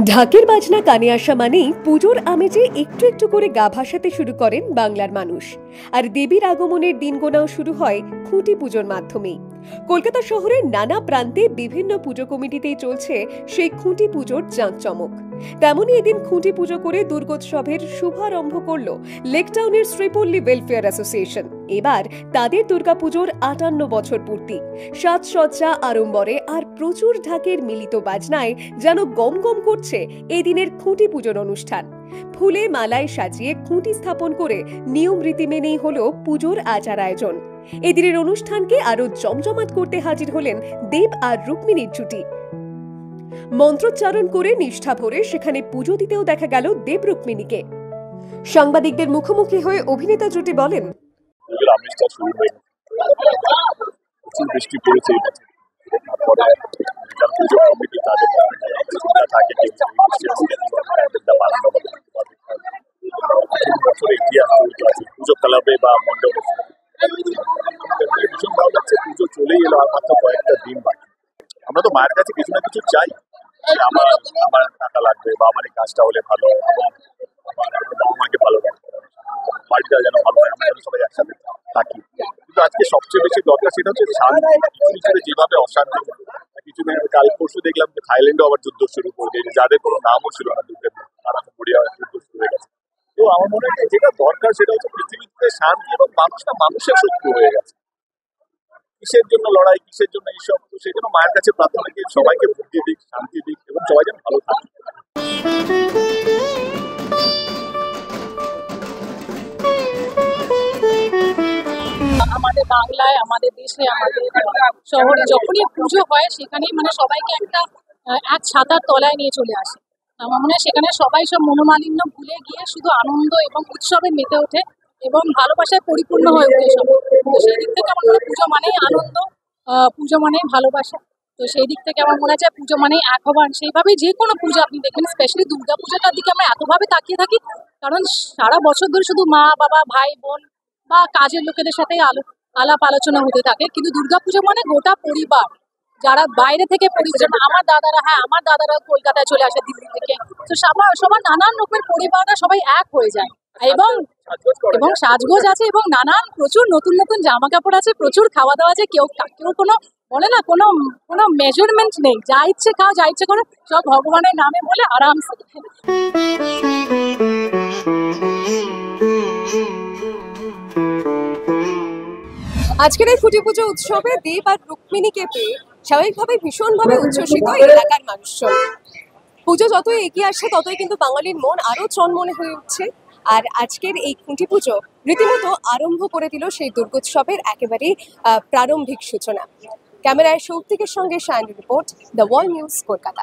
ঢাকের বাজনা কানে আসা মানেই পুজোর আমেজে একটু একটু করে গা ভাসাতে শুরু করেন বাংলার মানুষ। আর দেবীর আগমনের দিন গোনাও শুরু হয় খুঁটি পুজোর মাধ্যমেই। কলকাতা শহরের নানা প্রান্তে বিভিন্ন পুজো কমিটিতেই চলছে সেই খুঁটি পুজোর জাঁকজমক। তেমনই এদিন খুঁটি পুজো করে দুর্গোৎসবের শুভারম্ভ করল লেকটাউনের শ্রীপল্লী ওয়েলফেয়ার অ্যাসোসিয়েশন। এবার তাদের দুর্গাপুজোর 58 বছর পূর্তি। সাজসজ্জা আড়ম্বরে আর প্রচুর ঢাকের মিলিত বাজনায় যেন গম গম করছে এই দিনের খুঁটি পুজোর অনুষ্ঠান। ফুলে মালায় সাজিয়ে খুঁটি স্থাপন করে নিয়ম রীতি মেনেই হলো পুজোর আচার আয়োজন। এদিনের অনুষ্ঠানকে আরো জমজমাট করতে হাজির হলেন দেব আর রুক্মিণীর জুটি। মন্ত্রোচ্চারণ করে নিষ্ঠা ভরে সেখানে পুজো দিতেও দেখা গেল দেব রুক্মিণীকে। সাংবাদিকদের মুখোমুখি হয়ে অভিনেতা জুটি বলেন, বৃষ্টি পড়েছে পুজো কমিটি তাদের থাকে বছরের ইতিহাস আছে পুজো ক্লাবে বা মণ্ডপে। ভীষণ ভালো লাগছে, পুজো চলেই এলো আর মাত্র কয়েকটা দিন বাকি। আমরা তো মায়ের কাছে কিছু না কিছু চাই, আমার আমার টাকা লাগবে বা আমার এই কাজটা হলে ভালো, এবং আমার বাবা মাকে ভালো লাগবে, বাড়িটা যেন ভালো হয়, আমরা যেন সবাই একসাথে থাকি। কিন্তু আজকে সবচেয়ে বেশি দরকার সেটা হচ্ছে শান্তি। কিছু যেভাবে অশান্তি, কিছু কাল পরশু দেখলাম যে থাইল্যান্ডে আবার যুদ্ধ শুরু করে দিয়েছে, যাদের কোনো নামও ছিল না যুদ্ধের, তারা পড়িয়া যুদ্ধ শুরু হয়ে গেছে। তো আমার মনে হয় যেটা দরকার সেটা হচ্ছে পৃথিবীতে শান্তি, এবং মানুষটা মানুষের শত্রু হয়ে গেছে। কিসের জন্য লড়াই, কিসের জন্য এইসব? তো সেই জন্য মায়ের কাছে প্রার্থনা করি সবাইকে বুদ্ধি দিক, শান্তি দিক, এবং সবাই যেন ভালো থাকে। আমাদের বাংলায়, আমাদের দেশে, আমাদের শহরে যখনই পুজো হয় সেখানেই মানে সবাইকে একটা এক ছাতার তলায় নিয়ে চলে আসে। আমার মনে হয় সেখানে সবাই সব মনোমালিন্য ভুলে গিয়ে শুধু আনন্দ এবং উৎসবে মেতে ওঠে এবং ভালোবাসায় পরিপূর্ণ হয়ে ওঠে সবাই। তো সেই দিক থেকে আমার মনে হয় পুজো মানেই আনন্দ, পুজো মানেই ভালোবাসা। তো সেই দিক থেকে আমার মনে হয় পুজো মানেই এক হবার। সেইভাবেই যে কোনো পুজো আপনি দেখবেন, স্পেশালি দুর্গা পূজাটার দিকে আমরা এতভাবে তাকিয়ে থাকি, কারণ সারা বছর ধরে শুধু মা বাবা ভাই বোন বা কাজের লোকেদের সাথে আলাপ আলোচনা হতে থাকে, কিন্তু দুর্গাপুজো মানে গোটা পরিবার, যারা বাইরে থেকে পরিবার, আমার দাদারা কলকাতায় চলে আসে দিল্লি থেকে। তো সবার নানান রকমের পরিবাররা সবাই এক হয়ে যায়, এবং সাজগোজ আছে, এবং নানান প্রচুর নতুন নতুন জামা কাপড় আছে, প্রচুর খাওয়া দাওয়া আছে। কেউ কোনো বলে না কোনো মেজারমেন্ট নেই, যা ইচ্ছে খাও, যা ইচ্ছে করো, সব ভগবানের নামে বলে আরামসে। আজকের এই খুঁটি পুজো উৎসবে দেব আর রুক্মিণীকে পেয়ে স্বাভাবিকভাবে ভীষণভাবে উচ্ছ্বসিত এলাকার মানুষজন। পুজো যতই এগিয়ে আসছে ততই কিন্তু বাঙালির মন আরো চনমনে হয়ে উঠছে। আর আজকের এই খুঁটি পুজো রীতিমতো আরম্ভ করে দিল সেই দুর্গোৎসবের একেবারে প্রারম্ভিক সূচনা। ক্যামেরায় শৌক্তিকের সঙ্গে Sayan report, the wall news, Kolkata.